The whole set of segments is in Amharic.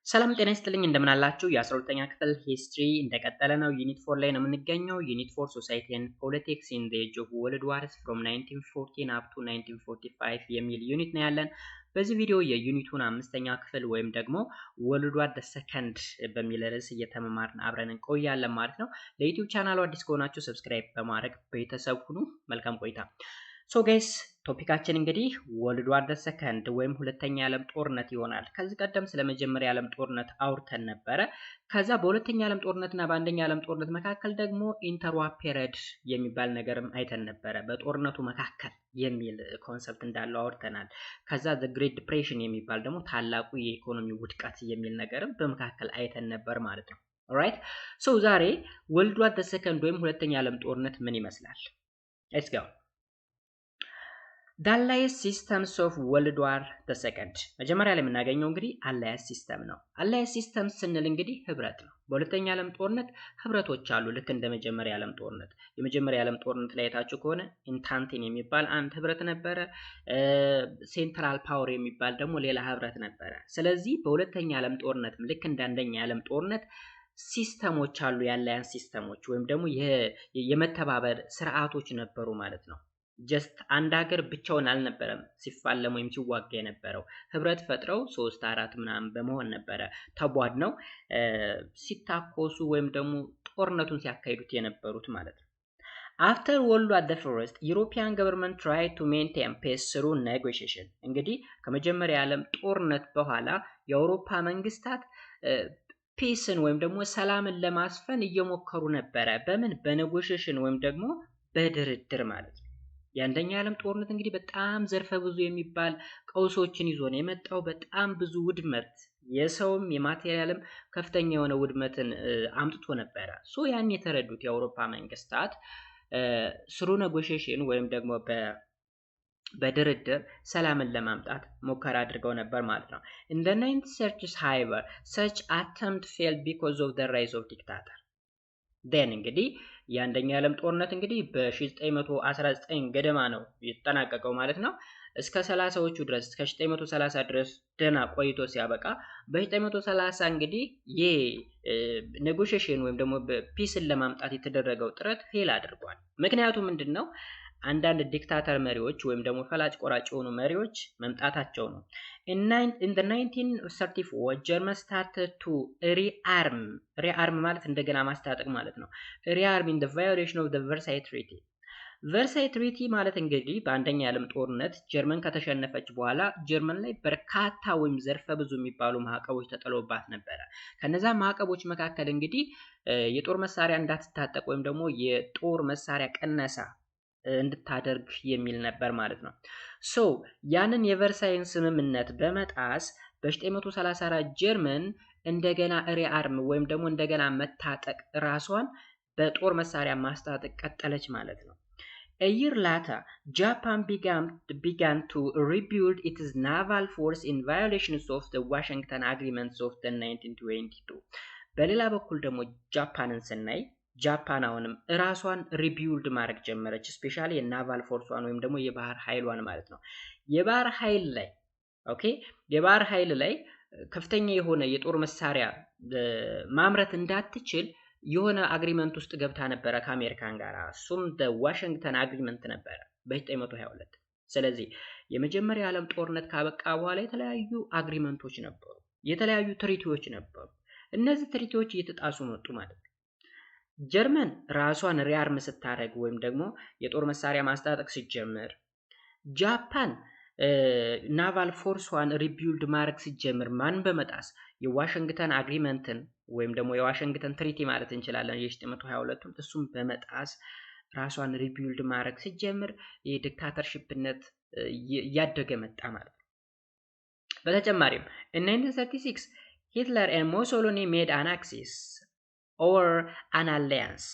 ሰላም ጤና ይስጥልኝ እንደምን አላችሁ የ12ኛ ክፍል ሂስትሪ እንደቀጠለ ነው ዩኒት 4 ላይ ነው የምንገኘው ዩኒት 4 ሶሳይቲ ኤንድ ፖለቲክስ ኢን ዘ ኤጅ ኦፍ ወርልድ ዋርስ ፍሮም 1914 አፕ ቱ 1945 የሚል ዩኒት ነው ያለን በዚህ ቪዲዮ የዩኒቱን አምስተኛ ክፍል ወይም ደግሞ ወርልድ ዋር ዘ ሰከንድ በሚል ርዕስ እየተመማርን አብረን እንቆያለን ማለት ነው ለዩቲዩብ ቻናሉ አዲስ ከሆናችሁ ሰብስክራይብ በማድረግ ቤተሰብ ሁኑ መልካም ቆይታ ሶ ጋይስ ቶፒካችን እንግዲህ ወርልድ ዋር ዘ ሰከንድ ወይም ሁለተኛ የዓለም ጦርነት ይሆናል ከዚህ ቀደም ስለ መጀመሪያ የዓለም ጦርነት አውርተን ነበረ ከዛ በሁለተኛ የዓለም ጦርነትና በአንደኛ የዓለም ጦርነት መካከል ደግሞ ኢንተርዋር ፔሪድ የሚባል ነገርም አይተን ነበረ በጦርነቱ መካከል የሚል ኮንሰፕት እንዳለው አውርተናል ከዛ ዘ ግሬት ዲፕሬሽን የሚባል ደግሞ ታላቁ የኢኮኖሚ ውድቀት የሚል ነገርም በመካከል አይተን ነበር ማለት ነው ኦልራይት ሶ ዛሬ ወርልድ ዋር ዘ ሰከንድ ወይም ሁለተኛ የዓለም ጦርነት ምን ይመስላል ሌትስ ጎ The Allied Systems of World War the Second መጀመሪያ ላይ የምናገኘው እንግዲህ Allied System ነው Allied System ስንል እንግዲህ ህብረት ነው በሁለተኛ ዓለም ጦርነት ህብረቶች አሉ ልክ እንደ መጀመሪያ ዓለም ጦርነት የመጀመሪያ ዓለም ጦርነት ላይ ታችሁ ከሆነ ኢንታንቲን የሚባል አንድ ህብረት ነበረ ሴንትራል ፓወር የሚባል ደግሞ ሌላ ህብረት ነበረ ስለዚህ በሁለተኛ ዓለም ጦርነት ልክ እንደ አንደኛ ዓለም ጦርነት ሲስተሞች አሉ የአላያንስ ሲስተሞች ወይም ደግሞ የመተባበር ስርዓቶች ነበሩ ማለት ነው ጀስት አንድ ሀገር ብቻውን አልነበረም ሲፋለም ወይም ሲዋጋ የነበረው ህብረት ፈጥረው 3 4 ምናምን በመሆን ነበረ ተቧድ ነው ሲታኮሱ ወይም ደግሞ ጦርነቱን ሲያካሂዱት የነበሩት ማለት ነው After World War the First European government tried to maintain peace through negotiation እንግዲህ ከመጀመሪያ ዓለም ጦርነት በኋላ የአውሮፓ መንግስታት ፒስን ወይም ደግሞ ሰላምን ለማስፈን እየሞከሩ ነበረ በምን በኔጎሺዬሽን ወይም ደግሞ በድርድር ማለት ነው የአንደኛ ዓለም ጦርነት እንግዲህ በጣም ዘርፈ ብዙ የሚባል ቀውሶችን ይዞ ነው የመጣው በጣም ብዙ ውድመት የሰውም የማቴሪያልም ከፍተኛ የሆነ ውድመትን አምጥቶ ነበረ ሶ ያን የተረዱት የአውሮፓ መንግስታት ስሩ ኔጎሺዬሽን ወይም ደግሞ በድርድር ሰላምን ለማምጣት ሙከራ አድርገው ነበር ማለት ነው in the 1930s however such attempt failed because of the rise of dictator then እንግዲህ የአንደኛ ዓለም ጦርነት እንግዲህ በ1919 ገደማ ነው የተጠናቀቀው ማለት ነው እስከ 30ዎቹ ድረስ እስከ 1930 ድረስ ደና ቆይቶ ሲያበቃ በ1930 እንግዲህ የኔጎሺዬሽን ወይም ደግሞ ፒስን ለማምጣት የተደረገው ጥረት ፌል አድርጓል ምክንያቱም ምንድነው አንዳንድ ዲክታተር መሪዎች ወይም ደግሞ ፈላጭ ቆራጭ የሆኑ መሪዎች መምጣታቸው ነው in the 1934 German started to rearm ማለት እንደገና ማስታጠቅ ማለት ነው rearm in the violation of the Versailles Treaty Versailles Treaty ማለት እንግዲህ በአንደኛ የዓለም ጦርነት ጀርመን ከተሸነፈች በኋላ ጀርመን ላይ በርካታ ወይም ዘርፈ ብዙ የሚባሉ ማዕቀቦች ተጥለውባት ነበረ ከነዛ ማዕቀቦች መካከል እንግዲህ የጦር መሳሪያ እንዳትታጠቅ ወይም ደግሞ የጦር መሳሪያ ቀነሳ እንድታደርግ የሚል ነበር ማለት ነው ሶ ያንን የቨርሳይን ስምምነት በመጣስ በ1934 ጀርመን እንደገና ሪአርም ወይም ደግሞ እንደገና መታጠቅ ራሷን በጦር መሳሪያ ማስታጠቅ ቀጠለች ማለት ነው A year later, Japan began to rebuild its naval force in violations of the Washington Agreements of the 1922. በሌላ በኩል ደግሞ ጃፓንን ስናይ ጃፓን አሁንም ራሷን ሪቢውልድ ማድረግ ጀመረች ስፔሻሊ የናቫል ፎርሷን ወይም ደግሞ የባህር ኃይሏን ማለት ነው የባህር ኃይል ላይ ኦኬ የባህር ኃይል ላይ ከፍተኛ የሆነ የጦር መሳሪያ ማምረት እንዳትችል የሆነ አግሪመንት ውስጥ ገብታ ነበር ከአሜሪካን ጋር እሱም ዋሽንግተን አግሪመንት ነበር በ1922 ስለዚህ የመጀመሪያ ዓለም ጦርነት ካበቃ በኋላ የተለያዩ አግሪመንቶች ነበሩ የተለያዩ ትሪቲዎች ነበሩ እነዚህ ትሪቲዎች እየተጣሱ መጡ ማለት ነው ጀርመን ራሷን ሪአርም ስታደርግ ወይም ደግሞ የጦር መሳሪያ ማስታጠቅ ሲጀምር ጃፓን ናቫል ፎርሷን ሪቢውልድ ማድረግ ሲጀምር ማን በመጣስ የዋሽንግተን አግሪመንትን ወይም ደግሞ የዋሽንግተን ትሪቲ ማለት እንችላለን የ1922ቱን እሱም በመጣስ ራሷን ሪቢውልድ ማድረግ ሲጀምር የዲክታተርሺፕነት ያደገ መጣ ማለት ነው በተጨማሪም in 1936 Hitler and Mussolini made an axis or an alliance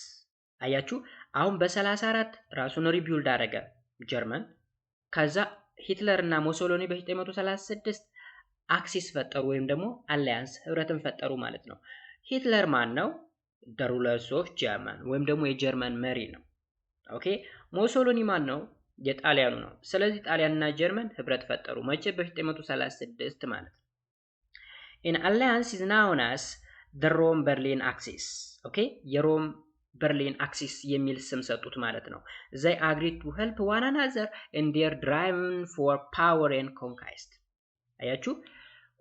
አያችሁ አሁን በ34 ራሱን ሪቢውልድ አደረገ ጀርመን ከዛ ሂትለር እና ሞሶሎኒ በ1936 አክሲስ ፈጠሩ ወይም ደግሞ አላያንስ ህብረትን ፈጠሩ ማለት ነው ሂትለር ማን ነው the rulers of German ወይም ደግሞ የጀርመን መሪ ነው ኦኬ ሞሶሎኒ ማን ነው የጣሊያኑ ነው ስለዚህ ጣሊያንና ጀርመን ህብረት ፈጠሩ መቼ በ1936 ማለት ነው an alliance is known as the Rome-Berlin axis. Okay, የሮም በርሊን አክሲስ የሚል ስም ሰጡት ማለት ነው። they agreed to help one another in their driving for power and conquest. አያችሁ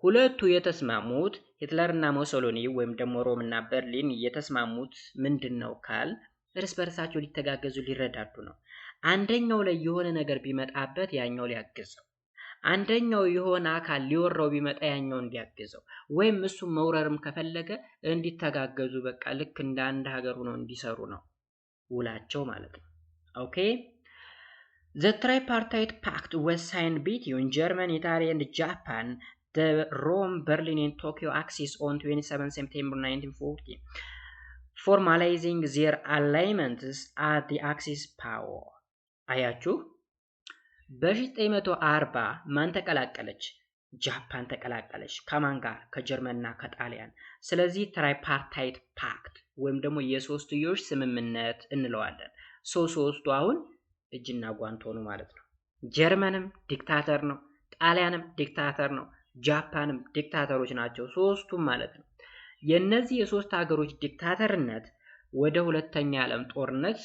ሁለቱ የተስማሙት ሂትለርና ሞሶሎኒ ወይም ደግሞ ሮምና በርሊን የተስማሙት ምንድነው ካል እርስ በርሳቸው ሊተጋገዙ ሊረዳዱ ነው። አንደኛው ላይ የሆነ ነገር ቢመጣበት ያኛው ሊያግዘው፣ አንደኛው የሆነ አካል ሊወራው ቢመጣ ያኛው እንዲያግዘው፣ ወይም እሱ መውረርም ከፈለገ እንዲተጋገዙ በቃ ልክ እንደ አንድ ሀገር ሆነው እንዲሰሩ ነው ውላቸው ማለት ነው። ኦኬ The tripartite pact was signed between Germany, Italy and Japan, the Rome, Berlin and Tokyo axis on 27 September 1940, formalizing their alignments at the axis power. አያችሁ በ1940 ማን ተቀላቀለች? ጃፓን ተቀላቀለች። ከማን ጋር? ከጀርመንና ከጣሊያን። ስለዚህ ትራይፓርታይት ፓክት ወይም ደግሞ የሶስትዮሽ ስምምነት እንለዋለን። ሶስቱ አሁን እጅና ጓንት ሆኑ ማለት ነው። ጀርመንም ዲክታተር ነው፣ ጣሊያንም ዲክታተር ነው፣ ጃፓንም ዲክታተሮች ናቸው ሶስቱም ማለት ነው። የነዚህ የሶስት ሀገሮች ዲክታተርነት ወደ ሁለተኛ ዓለም ጦርነት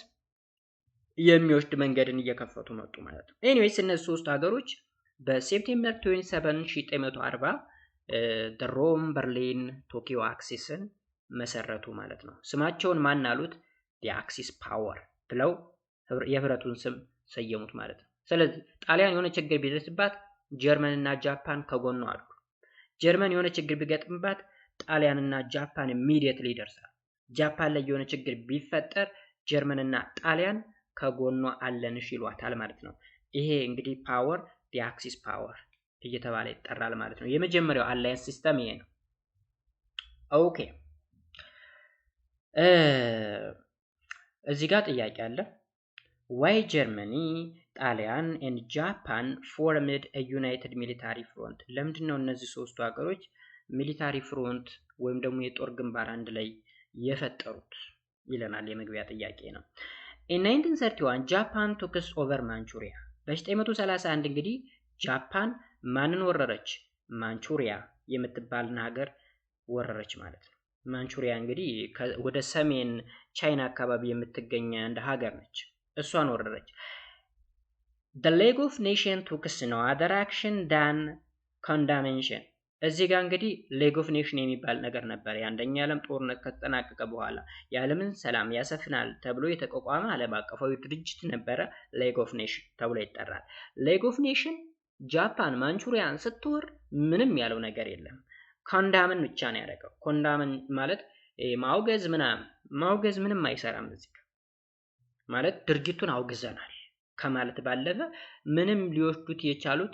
የሚወስድ መንገድን እየከፈቱ መጡ ማለት ነው። ኤኒዌይስ እነዚህ ሶስት ሀገሮች በሴፕቴምበር 27 1940 ሮም በርሊን ቶኪዮ አክሲስን መሰረቱ ማለት ነው። ስማቸውን ማን አሉት? የአክሲስ ፓወር ብለው የህብረቱን ስም ሰየሙት ማለት ነው። ስለዚህ ጣሊያን የሆነ ችግር ቢደርስባት ጀርመንና ጃፓን ከጎኗ አሉ። ጀርመን የሆነ ችግር ቢገጥምባት ጣሊያንና ጃፓን ኢሚዲየትሊ ይደርሳል። ጃፓን ላይ የሆነ ችግር ቢፈጠር ጀርመንና ጣሊያን ከጎኗ አለንሽ ይሏታል ማለት ነው። ይሄ እንግዲህ ፓወር የአክሲስ ፓወር እየተባለ ይጠራል ማለት ነው። የመጀመሪያው አላያንስ ሲስተም ይሄ ነው። ኦኬ እዚህ ጋር ጥያቄ አለ። Why Germany, ጣሊያን and Japan formed a united military front? ለምንድነው እነዚህ ሶስቱ ሀገሮች ሚሊታሪ ፍሮንት ወይም ደግሞ የጦር ግንባር አንድ ላይ የፈጠሩት ይለናል። የመግቢያ ጥያቄ ነው። In 1931 ጃፓን took over Manchuria. በ1931 እንግዲህ ጃፓን ማንን ወረረች? ማንቹሪያ የምትባልን ሀገር ወረረች ማለት ነው። ማንቹሪያ እንግዲህ ወደ ሰሜን ቻይና አካባቢ የምትገኝ አንድ ሀገር ነች። እሷን ወረረች። The League of Nations took no other action than condemnation. እዚህ ጋር እንግዲህ ሌግ ኦፍ ኔሽን የሚባል ነገር ነበር። የአንደኛ ዓለም ጦርነት ከተጠናቀቀ በኋላ የዓለምን ሰላም ያሰፍናል ተብሎ የተቋቋመ ዓለም አቀፋዊ ድርጅት ነበረ። ሌግ ኦፍ ኔሽን ተብሎ ይጠራል። ሌግ ኦፍ ኔሽን ጃፓን ማንቹሪያን ስትወር ምንም ያለው ነገር የለም። ኮንዳምን ብቻ ነው ያደረገው። ኮንዳምን ማለት ማውገዝ ምንም አይሰራም። እዚህ ማለት ድርጊቱን አውግዘናል ከማለት ባለፈ ምንም ሊወስዱት የቻሉት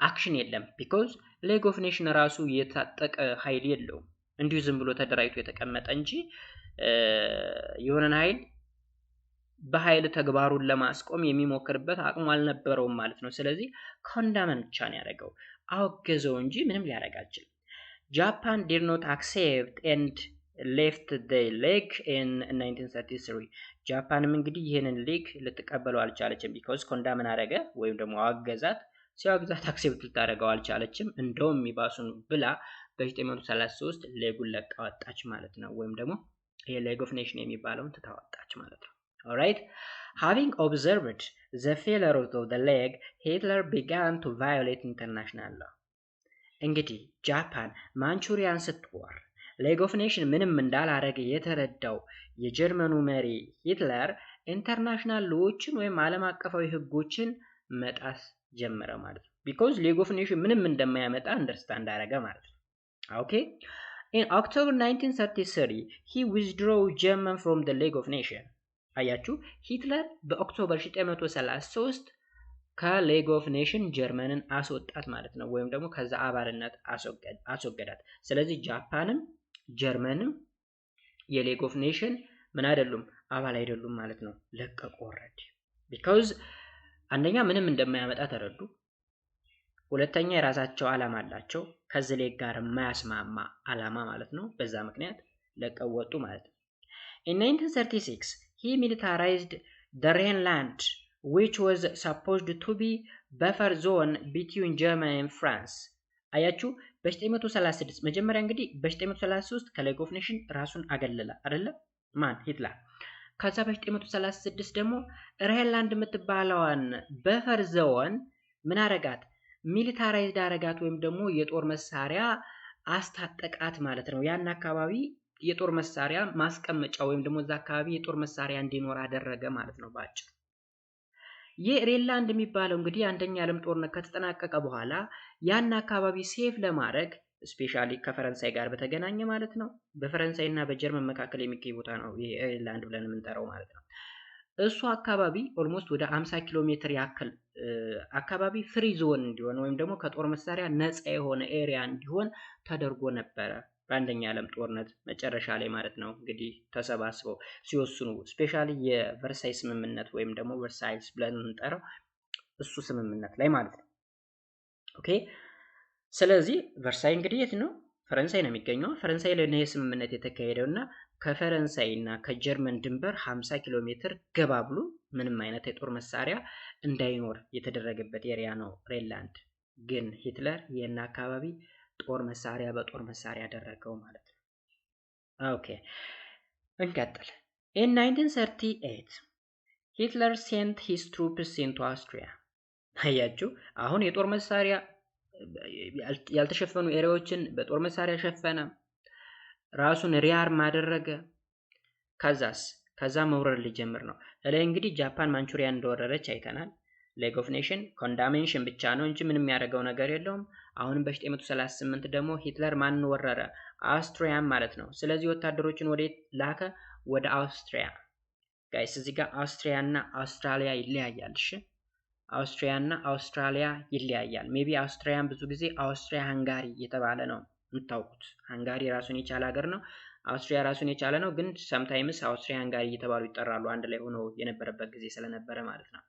አክሽን የለም። ቢኮዝ ሌግ ኦፍ ኔሽን ራሱ የታጠቀ ኃይል የለውም። እንዲሁ ዝም ብሎ ተደራጅቶ የተቀመጠ እንጂ የሆነን ኃይል በኃይል ተግባሩን ለማስቆም የሚሞክርበት አቅሙ አልነበረውም ማለት ነው። ስለዚህ ኮንዳመን ብቻ ነው ያደረገው፣ አወገዘው እንጂ ምንም ሊያደርግ አልቻለም። ጃፓን did not accept and left the league in 1933. ጃፓንም እንግዲህ ይሄንን ሊግ ልትቀበለው አልቻለችም። ቢኮዝ ኮንዳመን አደረገ ወይም ደግሞ አወገዛት። ሲያወግዛት አክሴፕት ልታደርገው አልቻለችም። እንደውም የሚባሱን ብላ በ1933 ሌጉን ለቃ ወጣች ማለት ነው። ወይም ደግሞ ይሄ ሌግ ኦፍ ኔሽን የሚባለውን ትታወጣች ማለት ነው። Alright, having observed the failure of the league, Hitler began to violate international law. እንግዲህ ጃፓን ማንቹሪያን ስትወር ሌግ ኦፍ ኔሽን ምንም እንዳላረገ የተረዳው የጀርመኑ መሪ ሂትለር ኢንተርናሽናል ሎዎችን ወይም ዓለም አቀፋዊ ህጎችን መጣስ ጀመረ ማለት ነው። ቢኮዝ ሌግ ኦፍ ኔሽን ምንም እንደማያመጣ አንደርስታንድ አደረገ ማለት ነው። ኦኬ in October 1933 he withdrew Germany from the League of Nations. አያችሁ ሂትለር በኦክቶበር 1933 ከሌግ ኦፍ ኔሽን ጀርመንን አስወጣት ማለት ነው። ወይም ደግሞ ከዛ አባልነት አስወገዳት። ስለዚህ ጃፓንም ጀርመንም የሌግ ኦፍ ኔሽን ምን አይደሉም አባል አይደሉም ማለት ነው። ለቀቁ ኦልሬዲ። ቢኮዝ አንደኛ ምንም እንደማያመጣ ተረዱ። ሁለተኛ የራሳቸው ዓላማ አላቸው ከዚህ ሌግ ጋር የማያስማማ ዓላማ ማለት ነው። በዛ ምክንያት ለቀው ወጡ ማለት ነው። In 1936 he militarized the Rhineland, which was supposed to be buffer zone between Germany and France. አያችሁ በ936 መጀመሪያ እንግዲህ በ933 ከሌግ ኦፍ ኔሽን ራሱን አገለለ አይደለ ማን ሂትለር። ከዛ በ936 ደግሞ ሬንላንድ የምትባለዋን በፈር ዞን ምን አረጋት? ሚሊታራይዝድ አረጋት ወይም ደግሞ የጦር መሳሪያ አስታጠቃት ማለት ነው። ያን አካባቢ የጦር መሳሪያ ማስቀመጫ ወይም ደግሞ እዛ አካባቢ የጦር መሳሪያ እንዲኖር አደረገ ማለት ነው ባጭሩ። የሬንላንድ የሚባለው እንግዲህ አንደኛ ዓለም ጦርነት ከተጠናቀቀ በኋላ ያን አካባቢ ሴፍ ለማድረግ ስፔሻሊ ከፈረንሳይ ጋር በተገናኘ ማለት ነው። በፈረንሳይ እና በጀርመን መካከል የሚገኝ ቦታ ነው የሬንላንድ ብለን የምንጠራው ማለት ነው። እሱ አካባቢ ኦልሞስት ወደ 50 ኪሎ ሜትር ያክል አካባቢ ፍሪ ዞን እንዲሆን ወይም ደግሞ ከጦር መሳሪያ ነፃ የሆነ ኤሪያ እንዲሆን ተደርጎ ነበረ በአንደኛ ዓለም ጦርነት መጨረሻ ላይ ማለት ነው። እንግዲህ ተሰባስበው ሲወስኑ ስፔሻሊ የቨርሳይ ስምምነት ወይም ደግሞ ቨርሳይልስ ብለን የምንጠራው እሱ ስምምነት ላይ ማለት ነው። ኦኬ ስለዚህ ቨርሳይ እንግዲህ የት ነው? ፈረንሳይ ነው የሚገኘው። ፈረንሳይ ላይ ነው ስምምነት የተካሄደው እና ከፈረንሳይ እና ከጀርመን ድንበር 50 ኪሎ ሜትር ገባ ብሎ ምንም አይነት የጦር መሳሪያ እንዳይኖር የተደረገበት ኤሪያ ነው ሬንላንድ። ግን ሂትለር ይህን አካባቢ ጦር መሳሪያ በጦር መሳሪያ ያደረገው ማለት ነው። ኦኬ እንቀጥል። In 1938 ሂትለር sent his troops into Austria። አያችሁ አሁን የጦር መሳሪያ ያልተሸፈኑ ኤሪያዎችን በጦር መሳሪያ ሸፈነ፣ ራሱን ሪአርም አደረገ። ከዛ መውረር ሊጀምር ነው። ላይ እንግዲህ ጃፓን ማንቹሪያን እንደወረረች አይተናል። ሌግ ኦፍ ኔሽን ኮንዳሜንሽን ብቻ ነው እንጂ ምንም ያደረገው ነገር የለውም። አሁንም በ938 ደግሞ ሂትለር ማንን ወረረ? አውስትሪያን ማለት ነው። ስለዚህ ወታደሮችን ወዴት ላከ? ወደ አውስትሪያ። ጋይስ እዚህ ጋር አውስትሪያ እና አውስትራሊያ ይለያያል። እሺ አውስትሪያ እና አውስትራሊያ ይለያያል። ሜቢ አውስትሪያን ብዙ ጊዜ አውስትሪያ ሃንጋሪ የተባለ ነው የምታውቁት። ሃንጋሪ ራሱን የቻለ ሀገር ነው። አውስትሪያ ራሱን የቻለ ነው፣ ግን ሰምታይምስ አውስትሪያ ሃንጋሪ እየተባሉ ይጠራሉ። አንድ ላይ ሆኖ የነበረበት ጊዜ ስለነበረ ማለት ነው።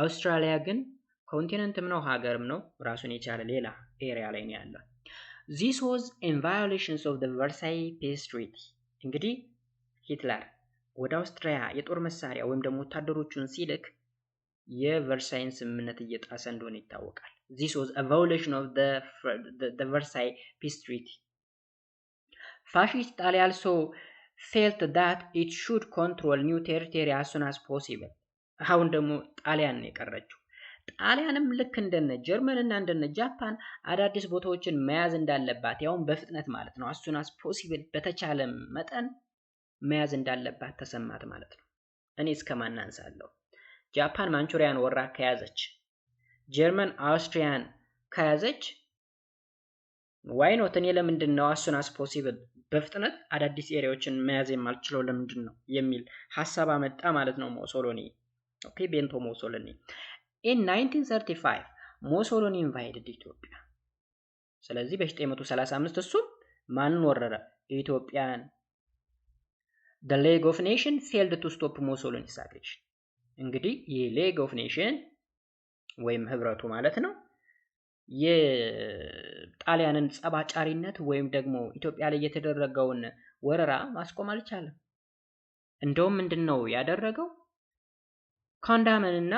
አውስትራሊያ ግን ኮንቲነንትም ነው ሀገርም ነው፣ ራሱን የቻለ ሌላ ኤሪያ ላይ ነው ያለው። This was in violations of the Versailles Peace Treaty። እንግዲህ ሂትለር ወደ አውስትሪያ የጦር መሳሪያ ወይም ደግሞ ወታደሮቹን ሲልክ የቨርሳይን ስምምነት እየጣሰ እንደሆነ ይታወቃል። This was a violation of the Versailles Peace Treaty. Fascist Italy also felt that it should control new territory as soon as possible. አሁን ደግሞ ጣሊያን ነው የቀረችው። ጣሊያንም ልክ እንደነ ጀርመን እና እንደነ ጃፓን አዳዲስ ቦታዎችን መያዝ እንዳለባት ያውን በፍጥነት ማለት ነው as soon as possible በተቻለ መጠን መያዝ እንዳለባት ተሰማት ማለት ነው። እኔ እስከማን አንሳለሁ? ጃፓን ማንቹሪያን ወራ ከያዘች፣ ጀርመን አውስትሪያን ከያዘች ዋይ ኖት እኔ ለምንድን ነው as soon as possible በፍጥነት አዳዲስ ኤሪያዎችን መያዝ የማልችለው ለምንድን ነው የሚል ሐሳብ አመጣ ማለት ነው ሞሶሎኒ። ኦኬ ቤንቶ ሞሶሎኒ። In 1935 ሞሶሎኒ ኢንቫይድድ ኢትዮጵያ። ስለዚህ በ1935 እሱ ማንን ወረረ? ኢትዮጵያን። The League of Nations failed to stop Mussolini's aggression። እንግዲህ የሌግ ኦፍ ኔሽን ወይም ህብረቱ ማለት ነው የጣሊያንን ጸባጫሪነት ወይም ደግሞ ኢትዮጵያ ላይ የተደረገውን ወረራ ማስቆም አልቻለም። እንደውም ምንድነው ያደረገው? ኮንዳመንና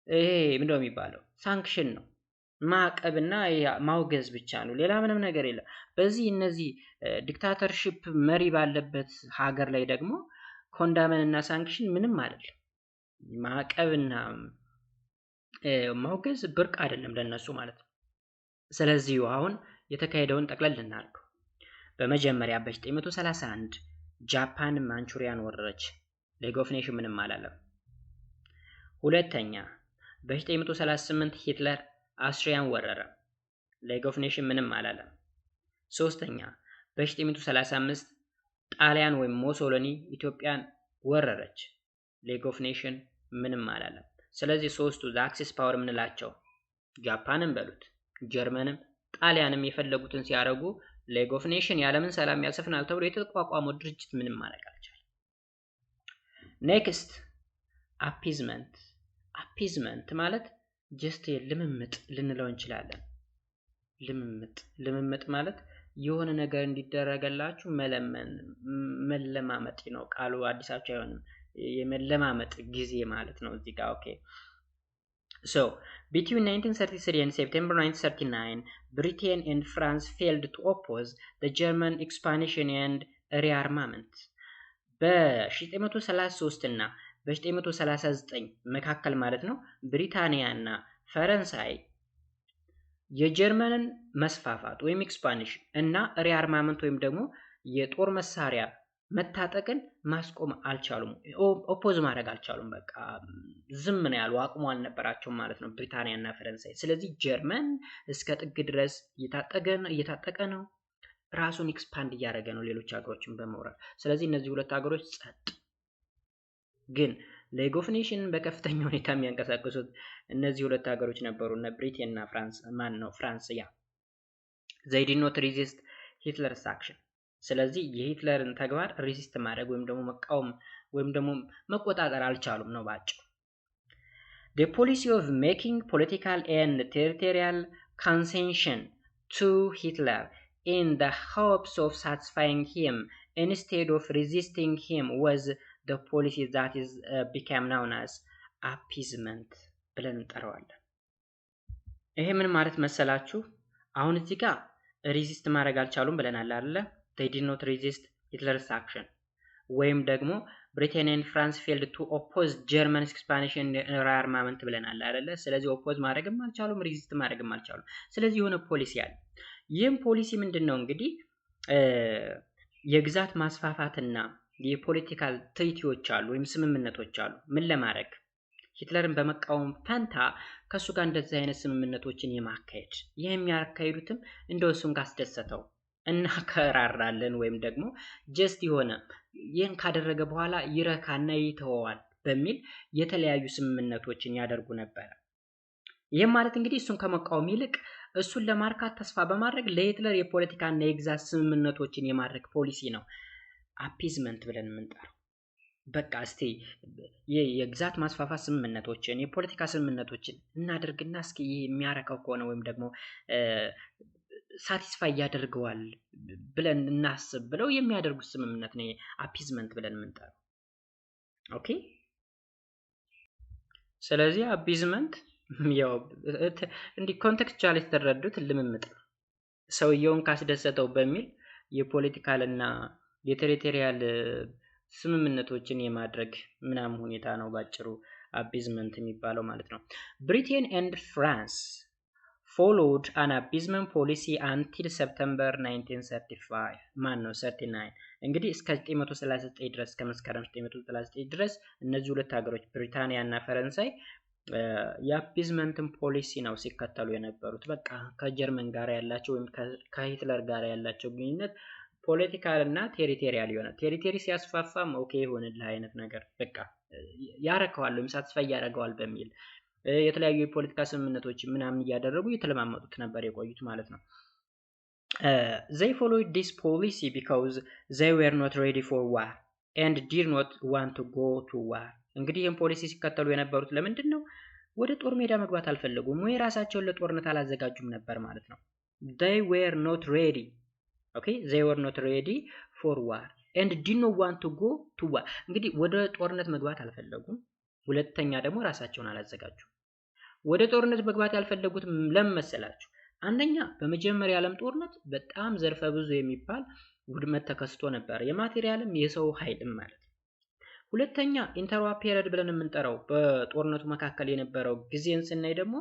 ይሄ ምንድነው የሚባለው ሳንክሽን ነው፣ ማዕቀብና ማውገዝ ብቻ ነው፣ ሌላ ምንም ነገር የለም። በዚህ እነዚህ ዲክታተርሺፕ መሪ ባለበት ሀገር ላይ ደግሞ ኮንዳመንና ሳንክሽን ምንም አይደለም። ማዕቀብና ማውገዝ ብርቅ አይደለም ለነሱ ማለት ነው። ስለዚህ አሁን የተካሄደውን ጠቅለል እናድርግ። በመጀመሪያ በ931 ጃፓን ማንቹሪያን ወረረች። ሌግ ኦፍ ኔሽን ምንም አላለም። ሁለተኛ በ938 ሂትለር አውስትሪያን ወረረ። ሌግ ኦፍ ኔሽን ምንም አላለም። ሶስተኛ በ935 ጣሊያን ወይም ሞሶሎኒ ኢትዮጵያን ወረረች። ሌግ ኦፍ ኔሽን ምንም አላለም። ስለዚህ ሶስቱ አክሲስ ፓወር የምንላቸው ጃፓንም በሉት ጀርመንም ጣሊያንም የፈለጉትን ሲያደርጉ ሌግ ኦፍ ኔሽን ያለምን ሰላም ያሰፍናል ተብሎ የተቋቋመው ድርጅት ምንም ማድረግ አልቻለም። ኔክስት አፒዝመንት ማለት ጀስት ልምምጥ ልንለው እንችላለን። ልምምጥ ማለት የሆነ ነገር እንዲደረገላችሁ መለማመጥ ነው። ቃሉ አዲሳችሁ አይሆንም። የመለማመጥ ጊዜ ማለት ነው እዚህ ጋር። ኦኬ So, between 1933 and September 1939, Britain and France failed to oppose the German expansion and rearmament. በ1933 እና በ1939 መካከል ማለት ነው ብሪታንያ እና ፈረንሳይ የጀርመንን መስፋፋት ወይም ኤክስፓንሽን እና ሪአርማመንት ወይም ደግሞ የጦር መሳሪያ መታጠቅን ማስቆም አልቻሉም። ኦፖዝ ማድረግ አልቻሉም። በቃ ዝም ነው ያሉ፣ አቅሙ አልነበራቸውም ማለት ነው ብሪታንያ እና ፈረንሳይ። ስለዚህ ጀርመን እስከ ጥግ ድረስ እየታጠቀ ነው፣ ራሱን ኤክስፓንድ እያደረገ ነው ሌሎች ሀገሮችን በመውረር። ስለዚህ እነዚህ ሁለት ሀገሮች ጸጥ። ግን ሊግ ኦፍ ኔሽን በከፍተኛ ሁኔታ የሚያንቀሳቅሱት እነዚህ ሁለት ሀገሮች ነበሩ፣ እነ ብሪቴን እና ፍራንስ። ያ they did not resist Hitler's action። ስለዚህ የሂትለርን ተግባር ሬዚስት ማድረግ ወይም ደግሞ መቃወም ወይም ደግሞ መቆጣጠር አልቻሉም ነው ባጭሩ። The policy of making political and territorial concession to Hitler in the hopes of satisfying him instead of resisting him was the policy that is became known as appeasement ብለን እንጠራዋለን። ይሄ ምን ማለት መሰላችሁ? አሁን እዚህ ጋር ሬዚስት ማድረግ አልቻሉም ብለናል አይደለ? they did not resist Hitler's action ወይም ደግሞ Britain and France failed to oppose German expansion and rearmament ብለናል አይደለ? ስለዚህ ኦፖዝ ማድረግም አልቻሉም፣ ሬዚስት ማድረግም አልቻሉም። ስለዚህ የሆነ ፖሊሲ አለ። ይህም ፖሊሲ ምንድነው እንግዲህ የግዛት ማስፋፋትና የፖለቲካል ትሪቲዎች አሉ ወይም ስምምነቶች አሉ። ምን ለማድረግ? ሂትለርን በመቃወም ፈንታ ከሱ ጋር እንደዚህ አይነት ስምምነቶችን የማካሄድ ይህ የሚያካሂዱትም እንደው እሱን ካስደሰተው እና ከራራለን ወይም ደግሞ ጀስት የሆነ ይህን ካደረገ በኋላ ይረካና ይተወዋል በሚል የተለያዩ ስምምነቶችን ያደርጉ ነበር። ይህም ማለት እንግዲህ እሱን ከመቃወም ይልቅ እሱን ለማርካት ተስፋ በማድረግ ለሂትለር የፖለቲካና የግዛት ስምምነቶችን የማድረግ ፖሊሲ ነው አፒዝመንት ብለን የምንጠራው። በቃ እስቲ የግዛት ማስፋፋት ስምምነቶችን የፖለቲካ ስምምነቶችን እናደርግና እስኪ የሚያረካው ከሆነ ወይም ደግሞ ሳቲስፋይ ያደርገዋል ብለን እናስብ ብለው የሚያደርጉት ስምምነት ነው አፒዝመንት ብለን የምንጠራው። ኦኬ። ስለዚህ አፒዝመንት ያው እንዲህ ኮንቴክስቹዋል የተደረዱት ልምምጥ ነው። ሰውየውን ካስደሰተው በሚል የፖለቲካልና የቴሪቶሪያል ስምምነቶችን የማድረግ ምናምን ሁኔታ ነው ባጭሩ አፒዝመንት የሚባለው ማለት ነው። ብሪቴን ኤንድ ፍራንስ followed an appeasement policy until September 1939 እንግዲህ እስከ 939 ድረስ ከመስከረም 939 ድረስ እነዚህ ሁለት ሀገሮች ብሪታንያ እና ፈረንሳይ የአፒዝመንትን ፖሊሲ ነው ሲከተሉ የነበሩት። በቃ ከጀርመን ጋር ያላቸው ወይም ከሂትለር ጋር ያላቸው ግንኙነት ፖለቲካል እና ቴሪቶሪያል ይሆናል። ቴሪቶሪ ሲያስፋፋም ኦኬ ይሆንልህ አይነት ነገር በቃ ያረከዋል ወይም ሳትስፋይ ያደርገዋል በሚል የተለያዩ የፖለቲካ ስምምነቶች ምናምን እያደረጉ የተለማመጡት ነበር የቆዩት ማለት ነው። they followed this policy because they were not ready for war and did not want to go to war። እንግዲህ ይህን ፖሊሲ ሲከተሉ የነበሩት ለምንድን ነው? ወደ ጦር ሜዳ መግባት አልፈለጉም ወይ ራሳቸውን ለጦርነት አላዘጋጁም ነበር ማለት ነው። they were not ready okay they were not ready for war and did not want to go to war። እንግዲህ ወደ ጦርነት መግባት አልፈለጉም፣ ሁለተኛ ደግሞ ራሳቸውን አላዘጋጁም። ወደ ጦርነት መግባት ያልፈለጉት ለምን መሰላችሁ? አንደኛ በመጀመሪያ ዓለም ጦርነት በጣም ዘርፈ ብዙ የሚባል ውድመት ተከስቶ ነበር፣ የማቴሪያልም የሰው ኃይልም ማለት ነው። ሁለተኛ ኢንተርዋር ፔሪድ ብለን የምንጠራው በጦርነቱ መካከል የነበረው ጊዜን ስናይ ደግሞ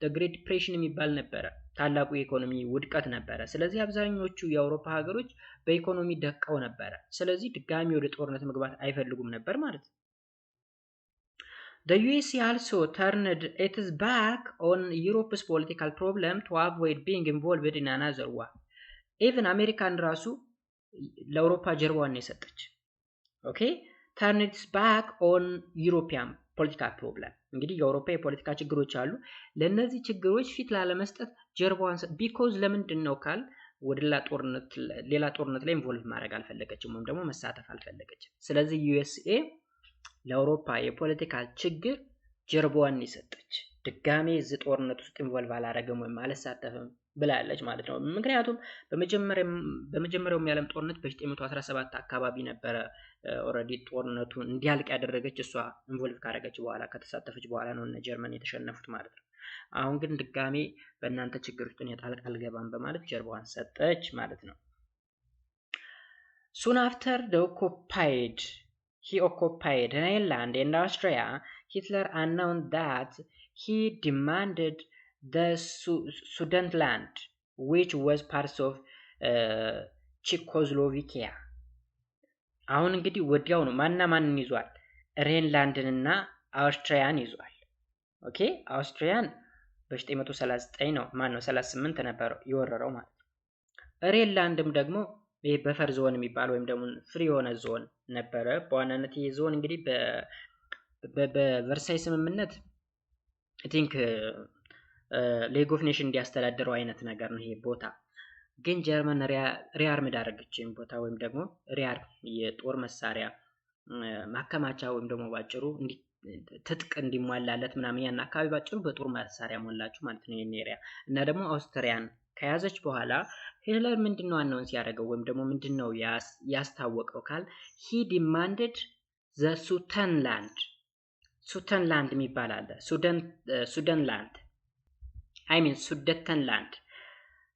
ግሬት ዲፕሬሽን የሚባል ነበረ፣ ታላቁ የኢኮኖሚ ውድቀት ነበረ። ስለዚህ አብዛኞቹ የአውሮፓ ሀገሮች በኢኮኖሚ ደቀው ነበረ። ስለዚህ ድጋሚ ወደ ጦርነት መግባት አይፈልጉም ነበር ማለት ነው። The USA also turned its back on Europe's political problem to avoid being involved in another war. Even American ራሱ ለአውሮፓ ጀርባዋን ነው የሰጠች። Okay? Turned its back on European political problem። እንግዲህ የአውሮፓ የፖለቲካ ችግሮች አሉ። ለነዚህ ችግሮች ፊት ላለመስጠት ጀርባዋን because ለምንድን ነው ካል ወደ ሌላ ጦርነት ላይ ኢንቮልቭ ማድረግ አልፈለገችም ወይም ደግሞ መሳተፍ አልፈለገችም። ስለዚህ USA ለአውሮፓ የፖለቲካ ችግር ጀርባዋን ይሰጠች። ድጋሜ እዚህ ጦርነት ውስጥ ኢንቮልቭ አላደረገም ወይም አልሳተፈም ብላለች ማለት ነው። ምክንያቱም በመጀመሪያው የዓለም ጦርነት በ1917 አካባቢ ነበረ ኦልሬዲ ጦርነቱ እንዲያልቅ ያደረገች እሷ ኢንቮልቭ ካደረገች በኋላ ከተሳተፈች በኋላ ነው እነ ጀርመን የተሸነፉት ማለት ነው። አሁን ግን ድጋሜ በእናንተ ችግር ውስጥ እኔ ጣልቃ አልገባም በማለት ጀርባዋን ሰጠች ማለት ነው። Soon after he occupied Rhineland and Austria, Hitler announced that he demanded the Sudetenland, which was part of Czechoslovakia. አሁን እንግዲህ ወዲያው ነው ማንን ይዟል? ሬንላንድን እና አውስትሪያን ይዟል። ኦኬ አውስትሪያን በ1939 ነው 38 ነበር የወረረው ማለት ነው። ሬንላንድም ደግሞ ይሄ በፈር ዞን የሚባል ወይም ደግሞ ፍሪ የሆነ ዞን ነበረ። በዋናነት ይሄ ዞን እንግዲህ በቨርሳይ ስምምነት አይ ቲንክ ሌግ ኦፍ ኔሽን እንዲያስተዳድረው አይነት ነገር ነው ይሄ ቦታ። ግን ጀርመን ሪአርምድ አደረገችኝ ቦታ ወይም ደግሞ ሪአርም የጦር መሳሪያ ማከማቻ ወይም ደግሞ ባጭሩ ትጥቅ እንዲሟላለት ምናምን ያን አካባቢ ባጭሩ በጦር መሳሪያ ሞላችሁ ማለት ነው ይሄን ኤሪያ። እና ደግሞ አውስትሪያን ከያዘች በኋላ ሂትለር ምንድነው አናውንስ ያደረገው ወይም ደግሞ ምንድነው ያስታወቀው ካል he demanded the Sudetenland የሚባል አለ። ሱደንላንድ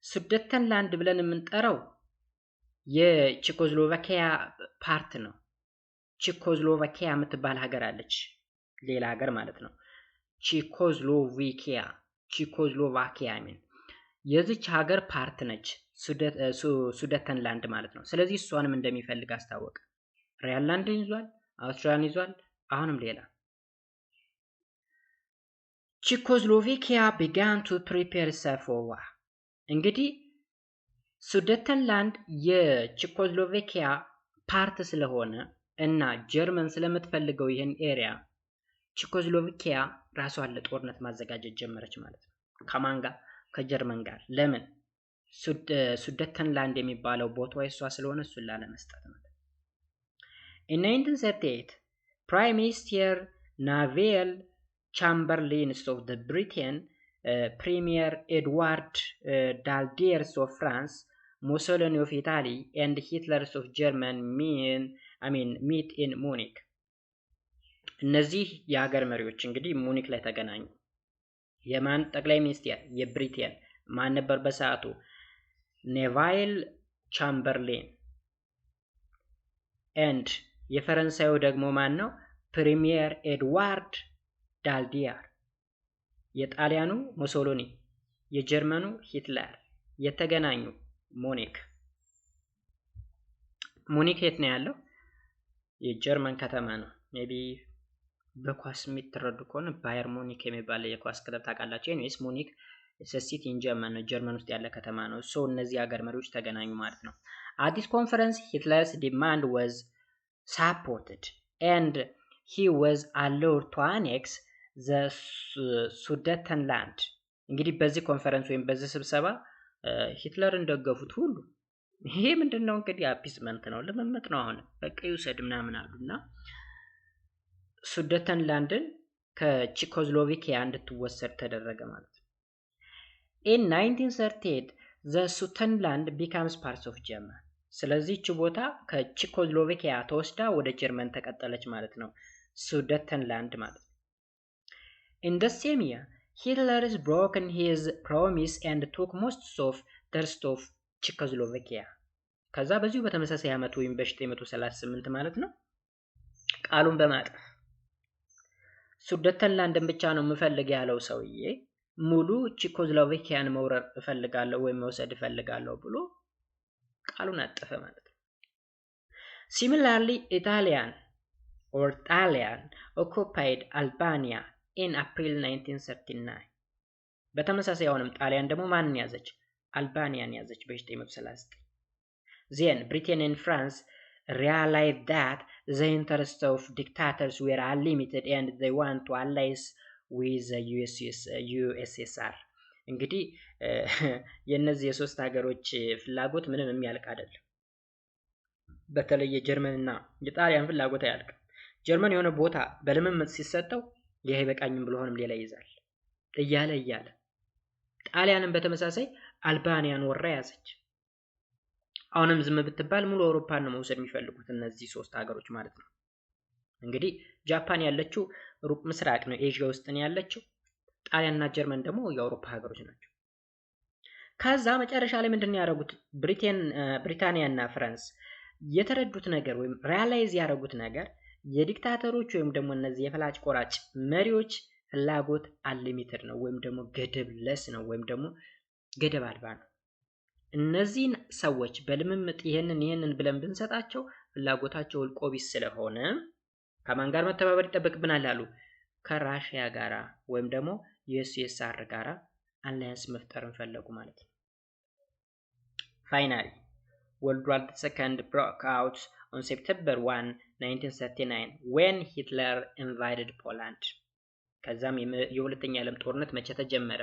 ሱደተንላንድ ብለን የምንጠራው የቼኮስሎቫኪያ ፓርት ነው። ቼኮስሎቫኪያ የምትባል ሀገር አለች፣ ሌላ ሀገር ማለት ነው። ቼኮስሎቫኪያ የዚች ሀገር ፓርት ነች ሱደተንላንድ ማለት ነው። ስለዚህ እሷንም እንደሚፈልግ አስታወቀ። ሪያንላንድን ይዟል፣ አውስትሪያን ይዟል፣ አሁንም ሌላ። ቼኮስሎቫኪያ began to prepare for war። እንግዲህ ሱደተንላንድ የቼኮስሎቫኪያ ፓርት ስለሆነ እና ጀርመን ስለምትፈልገው ይህን ኤሪያ ቼኮስሎቫኪያ ራሷን ለጦርነት ማዘጋጀት ጀመረች ማለት ነው። ከማን ጋር? ከጀርመን ጋር። ለምን? ሱደተንላንድ የሚባለው ቦታው እሷ ስለሆነ እሱን ላለመስጠት ነው። In 1938 Prime Minister Neville Chamberlain of the Britain, Premier Edward Daladier of France, Mussolini of Italy, and Hitler of Germany meet in Munich። እነዚህ የሀገር መሪዎች እንግዲህ ሙኒክ ላይ ተገናኙ። የማን ጠቅላይ ሚኒስትር? የብሪቴን ማን ነበር በሰዓቱ? ኔቫይል ቻምበርሌን። ኤንድ የፈረንሳዩ ደግሞ ማን ነው? ፕሪሚየር ኤድዋርድ ዳልዲየር። የጣሊያኑ ሙሶሎኒ፣ የጀርመኑ ሂትለር የተገናኙ ሙኒክ። ሙኒክ የት ነው ያለው? የጀርመን ከተማ ነው። ሜቢ በኳስ የሚተረዱ ከሆነ ባየር ሙኒክ የሚባል የኳስ ክለብ ታውቃላችሁ። ኤኒዌይስ ሙኒክ ሲቲ ኢን ጀርመን ነው፣ ጀርመን ውስጥ ያለ ከተማ ነው። ሶ እነዚህ ሀገር መሪዎች ተገናኙ ማለት ነው። at this conference Hitler's demand was supported and he was allowed to annex the Sudetenland። እንግዲህ በዚህ ኮንፈረንስ ወይም በዚህ ስብሰባ ሂትለርን ደገፉት ሁሉ። ይሄ ምንድነው እንግዲህ አፒስመንት ነው፣ ለመመጥ ነው። አሁን በቃ ይውሰድ ምናምን አሉና ሱደተንላንድን ከቼኮስሎቫኪያ እንድትወሰድ ተደረገ ማለት ነው። in 1938 the Sudetenland becomes part of Germany። ስለዚህ እቺ ቦታ ከቼኮስሎቫኪያ ተወስዳ ወደ ጀርመን ተቀጠለች ማለት ነው፣ ሱደተንላንድ ማለት ነው። in the same year Hitler has broken his promise and took most of the rest of Czechoslovakia። ከዛ በዚሁ በተመሳሳይ ዓመት ወይም በ1938 ማለት ነው ቃሉን በማጥፍ ሱደተንላንድን ብቻ ነው የምፈልግ ያለው ሰውዬ ሙሉ ቼኮስሎቫኪያን መውረር እፈልጋለሁ ወይም መውሰድ እፈልጋለሁ ብሎ ቃሉን አጠፈ ማለት ነው። Similarly Italy occupied Albania in April 1939። በተመሳሳይ አሁንም ጣሊያን ደግሞ ማንን ያዘች? አልባኒያን ያዘች በ1939። Then Britain and France realized that the interests of dictators were unlimited and they want to allies with the USSR። እንግዲህ የነዚህ የሶስት ሀገሮች ፍላጎት ምንም የሚያልቅ አይደለም። በተለይ የጀርመንና የጣሊያን ፍላጎት አያልቅም። ጀርመን የሆነ ቦታ በልምምጥ ሲሰጠው ይሄ በቃኝም ብሎ ሆነም ሌላ ይዛል እያለ ጣሊያንም በተመሳሳይ አልባኒያን ወራ ያዘች። አሁንም ዝም ብትባል ሙሉ አውሮፓን ነው መውሰድ የሚፈልጉት እነዚህ ሶስት ሀገሮች ማለት ነው። እንግዲህ ጃፓን ያለችው ሩቅ ምስራቅ ነው፣ ኤዥያ ውስጥ ነው ያለችው። ጣሊያንና ጀርመን ደግሞ የአውሮፓ ሀገሮች ናቸው። ከዛ መጨረሻ ላይ ምንድነው ያደረጉት? ብሪታንያና ፍራንስ የተረዱት ነገር ወይም ሪያላይዝ ያደረጉት ነገር የዲክታተሮች ወይም ደግሞ እነዚህ የፈላጭ ቆራጭ መሪዎች ፍላጎት አንሊሚትድ ነው ወይም ደግሞ ገደብ ለስ ነው ወይም ደግሞ ገደብ አልባ ነው። እነዚህን ሰዎች በልምምጥ ይሄንን ብለን ብንሰጣቸው ፍላጎታቸው እልቆ ቢስ ስለሆነ ከማን ጋር መተባበር ይጠበቅብናል አሉ? ከራሽያ ጋራ ወይም ደግሞ ዩኤስኤስአር ጋራ አላያንስ መፍጠርን ፈለጉ ማለት ነው። ፋይናሊ World War II broke out on September 1, 1939 when Hitler invaded Poland. ከዛም የሁለተኛ ዓለም ጦርነት መቼ ተጀመረ?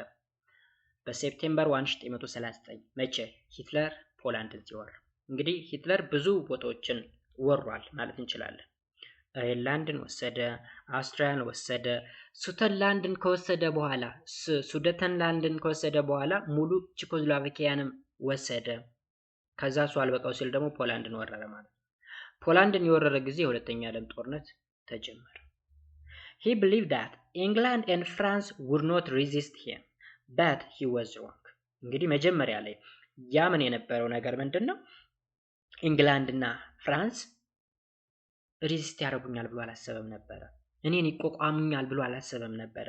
በሴፕቴምበር 1 1939 መቼ? ሂትለር ፖላንድን ሲወር። እንግዲህ ሂትለር ብዙ ቦታዎችን ወሯል ማለት እንችላለን። ላንድን ወሰደ፣ አውስትሪያን ወሰደ፣ ሱደተንላንድን ከወሰደ በኋላ ሙሉ ቼኮስሎቫኪያንም ወሰደ። ከዛ እሱ አልበቃው ሲል ደግሞ ፖላንድን ወረረ ማለት ነው። ፖላንድን የወረረ ጊዜ የሁለተኛ ዓለም ጦርነት ተጀመረ። He believed that England and France would not resist him, but he was wrong. እንግዲህ መጀመሪያ ላይ ያምን የነበረው ነገር ምንድነው? ኢንግላንድ እና ፍራንስ ሪዚስት ያደርጉኛል ብሎ አላሰበም ነበረ። እኔን ይቆቋሙኛል ብሎ አላሰበም ነበረ።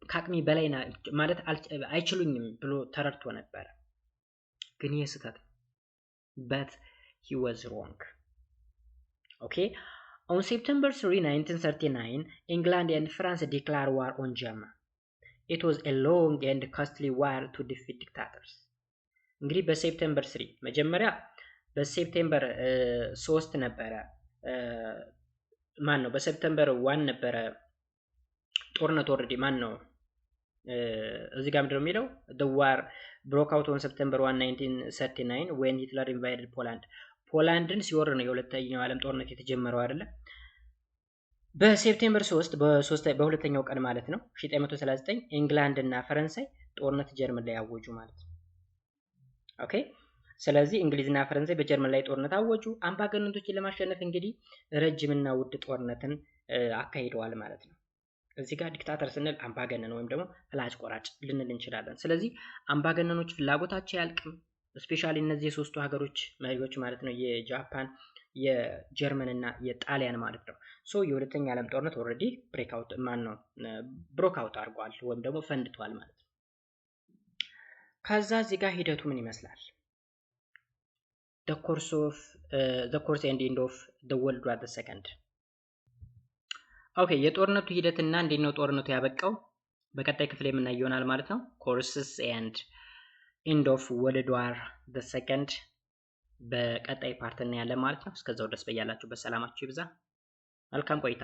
ከአቅሜ በላይ ማለት አይችሉኝም ብሎ ተረድቶ ነበረ። ግን ይህ ስህተት ነው። But he was wrong. Okay? On September 3, 1939, England and France declared war on Germany. It was a long and costly war to defeat dictators. እንግዲህ በሴፕቴምበር 3 መጀመሪያ በሴፕቴምበር 3 ነበረ በሴፕቴምበር 1 ነበረ ጦርነት ኦሬዲ እዚህ ጋር ምንድነው የሚለው? The war broke out on September 1, 1939 when Hitler invaded Poland. ፖላንድን ሲወር ነው የሁለተኛው ዓለም ጦርነት የተጀመረው አይደለ? በሴፕቴምበር 3 በሁለተኛው ቀን ማለት ነው 1939 ኢንግላንድ እና ፈረንሳይ ጦርነት ጀርመን ላይ አወጁ ማለት ነው። ኦኬ። ስለዚህ እንግሊዝና ፈረንሳይ በጀርመን ላይ ጦርነት አወጁ። አምባገነኖችን ለማሸነፍ እንግዲህ ረጅምና ውድ ጦርነትን አካሂደዋል ማለት ነው። እዚህ ጋር ዲክታተር ስንል አምባገነን ወይም ደግሞ ፍላጭ ቆራጭ ልንል እንችላለን። ስለዚህ አምባገነኖች ፍላጎታቸው ያልቅም። ስፔሻሊ እነዚህ የሶስቱ ሀገሮች መሪዎች ማለት ነው የጃፓን፣ የጀርመን እና የጣሊያን ማለት ነው። ሶ የሁለተኛ ዓለም ጦርነት ኦሬዲ ብሮክ አውት አድርጓል ወይም ደግሞ ፈንድቷል ማለት ነው። ከዛ እዚህ ጋር ሂደቱ ምን ይመስላል? the course and end of the World War II. ኦኬ የጦርነቱ ሂደትና እንዴት ነው ጦርነቱ ያበቃው በቀጣይ ክፍል የምናየው ይሆናል ማለት ነው። courses and end of World War II በቀጣይ ፓርት እናያለን ማለት ነው። እስከዛው ድረስ በያላችሁበት ሰላማችሁ ይብዛ። መልካም ቆይታ።